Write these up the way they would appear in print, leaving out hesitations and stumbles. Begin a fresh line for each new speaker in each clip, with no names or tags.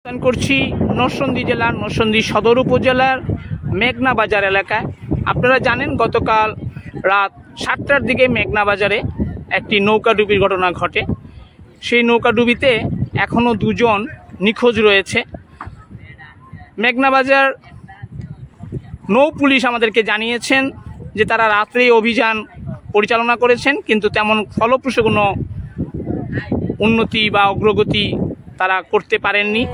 অবস্থান করছি নরসিংদী জেলার নরসিংদী সদর উপজেলার মেঘনা বাজার এলাকায়। আপনারা জানেন গতকাল রাত 7টার দিকে মেঘনা বাজারে একটি নৌকাডুবির ঘটনা ঘটে। সেই নৌকাডুবিতে এখনও দুজন নিখোঁজ রয়েছে। মেঘনা বাজার নৌ পুলিশ আমাদেরকে জানিয়েছেন যে তারা রাত্রেই অভিযান পরিচালনা করেছেন, কিন্তু তেমন ফলপ্রসূ কোনো উন্নতি বা অগ্রগতি তারা করতে পারেননি।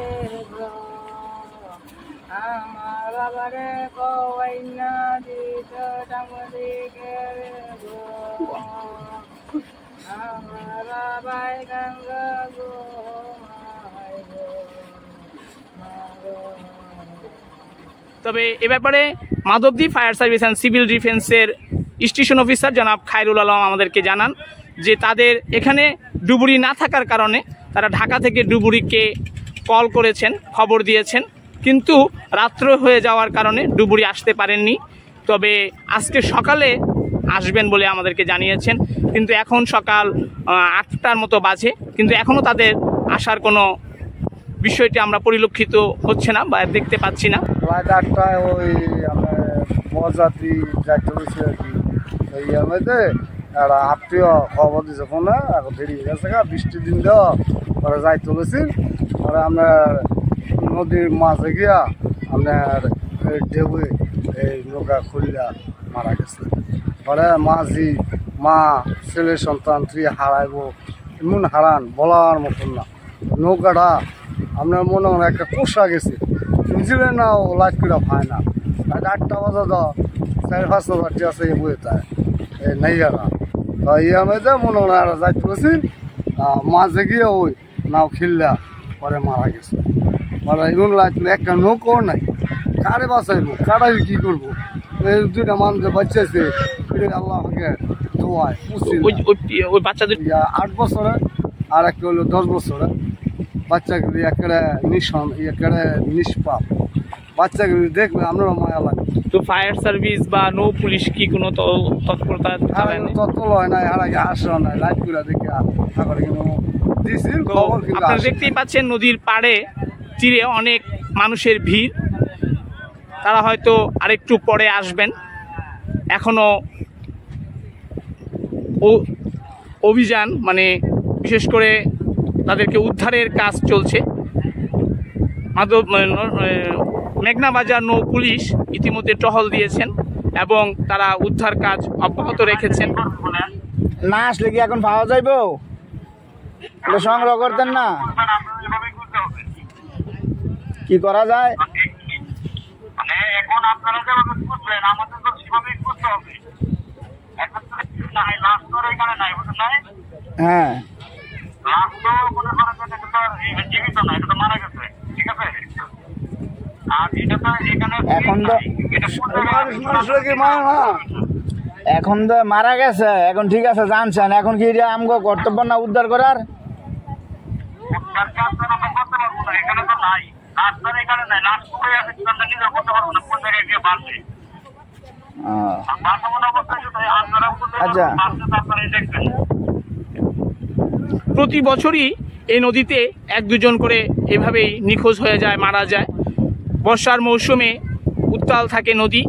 তবে এ ব্যাপারে Madhabdi fire service and civil ডিফেন্সের স্টেশন অফিসার জনাব খায়রুল আলম আমাদেরকে জানান যে তাদের এখানে ডুবুরি না থাকার কারণে তারা ঢাকা থেকে ডুবুরিকে কল করেছেন, খবর দিয়েছেন, কিন্তু রাত্র হয়ে যাওয়ার কারণে ডুবুরি আসতে পারেননি। তবে আজকে সকালে আসবেন বলে আমাদেরকে জানিয়েছেন, কিন্তু এখন সকাল 8টার মতো বাজে, কিন্তু এখনও তাদের আসার কোনো বিষয়টি আমরা পরিলক্ষিত হচ্ছে না বা দেখতে পাচ্ছি না।
রাত 8টায় ওই আমরা মজাতি যাইতে বসে আর কি, ওই মধ্যে একটা আত্মীয় খবর দিয়েছে ফোনে, এখন দেরি হয়ে গেছে, বৃষ্টির দিন দেওয়া ওরা যাইতে বলেছি। ওরা আপনার নদীর মাঝে গিয়া আপনার ঢেউয়ে এই নৌকা খুললা মারা গেছে। পরে মাঝি মা ছেলে সন্তান তুই হারাইব, এমন হারান বলার মতন না। নৌকাটা আপনার মনে হয় একটা কোষা গেছে, বুঝলেন না, ও লাইট করে পায় না। রাত 8টা বাজে তো 4-5 বাটি আছে এ বইয়ে তাই এই নাইয়ারা তো মধ্যে মনে হয় আর যাইতে বলছি, মাঝে গিয়ে ওই নাও খিল্লা পরে মারা গেছে। মানে এমন লাইট একটা নৌকাও নাই, কারে বাঁচাইবো, কারাই কি করবো? এই দুইটা মানুষ বাচ্চাছে, আল্লাহ আমাকে দোয়ায়।
ওই বাচ্চাদের
8 বছরের আর একটা হলো 10 বছরের বাচ্চাগুলি একেবারে একেবারে নিষ্পাপ। বাচ্চাগুলি দেখলে আমরা মায়া লাগে।
তো ফায়ার সার্ভিস বা নৌ পুলিশ কি কোনো তৎপরতা
তৎপর হয় না, আর আগে আসা নাই, লাইট গুলা দেখে
আপনারা দেখতেই পাচ্ছেন নদীর পাড়ে তীরে অনেক মানুষের ভিড়। তারা হয়তো আরেকটু পরে আসবেন। এখনো অভিযান মানে বিশেষ করে তাদেরকে উদ্ধারের কাজ চলছে। মেঘনা বাজার নৌ পুলিশ ইতিমধ্যে টহল দিয়েছেন এবং তারা উদ্ধার কাজ অব্যাহত রেখেছেন।
না আসলে কি এখন পাওয়া যাইব? সংগ্রহ করতেন না, কি করা যায়?
এখন আপনারা যেভাবে বুঝবেন আমাদের তো সেভাবেই বুঝতে হবে। এখন নাই লাস্ট তো এখানে নাই, বুঝলেন না?
হ্যাঁ,
লাস্ট তো মনে করেন এটা তো জীবিত না, এটা তো মারা গেছে, ঠিক আছে? আর এটা তো এখানে
এখন তো এখন তো মারা গেছে, এখন ঠিক আছে জানছেন, এখন কি আমগো কর্তব্য না উদ্ধার করার?
উদ্ধার কাজ তো আমরা করতে পারবো না, এখানে তো নাই লাস্ট তো এখানে নাই, লাস্ট তো আছে আমরা নিজে করতে পারবো না, কোন জায়গায় গিয়ে বাঁধবে।
আচ্ছা,
প্রতি বছরই এই নদীতে 1-2 করে এভাবেই নিখোঁজ হয়ে যায়, মারা যায়। বর্ষার মৌসুমে উত্তাল থাকে নদী,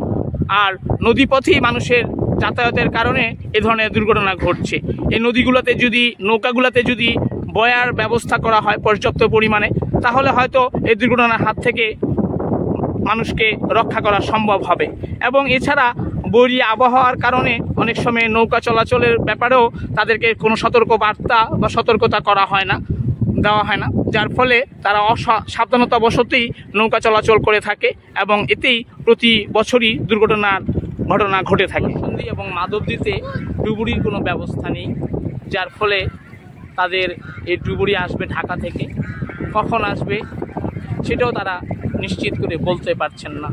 আর নদীপথেই মানুষের যাতায়াতের কারণে এ ধরনের দুর্ঘটনা ঘটছে। এই নদীগুলোতে যদি নৌকাগুলোতে যদি বয়ার ব্যবস্থা করা হয় পর্যাপ্ত পরিমাণে, তাহলে হয়তো এই দুর্ঘটনার হাত থেকে মানুষকে রক্ষা করা সম্ভব হবে। এবং এছাড়া বৈরী আবহাওয়ার কারণে অনেক সময় নৌকা চলাচলের ব্যাপারেও তাদেরকে কোনো সতর্ক বার্তা বা সতর্কতা দেওয়া হয় না, যার ফলে তারা সাবধানতাবশতই নৌকা চলাচল করে থাকে এবং এতেই প্রতি বছরই ঘটনা ঘটে থাকে। নরসিংদী এবং মাধবদীতে ডুবুরির কোনো ব্যবস্থা নেই, যার ফলে তাদের এই ডুবুরি আসবে ঢাকা থেকে, কখন আসবে সেটাও তারা নিশ্চিত করে বলতে পারছেন না।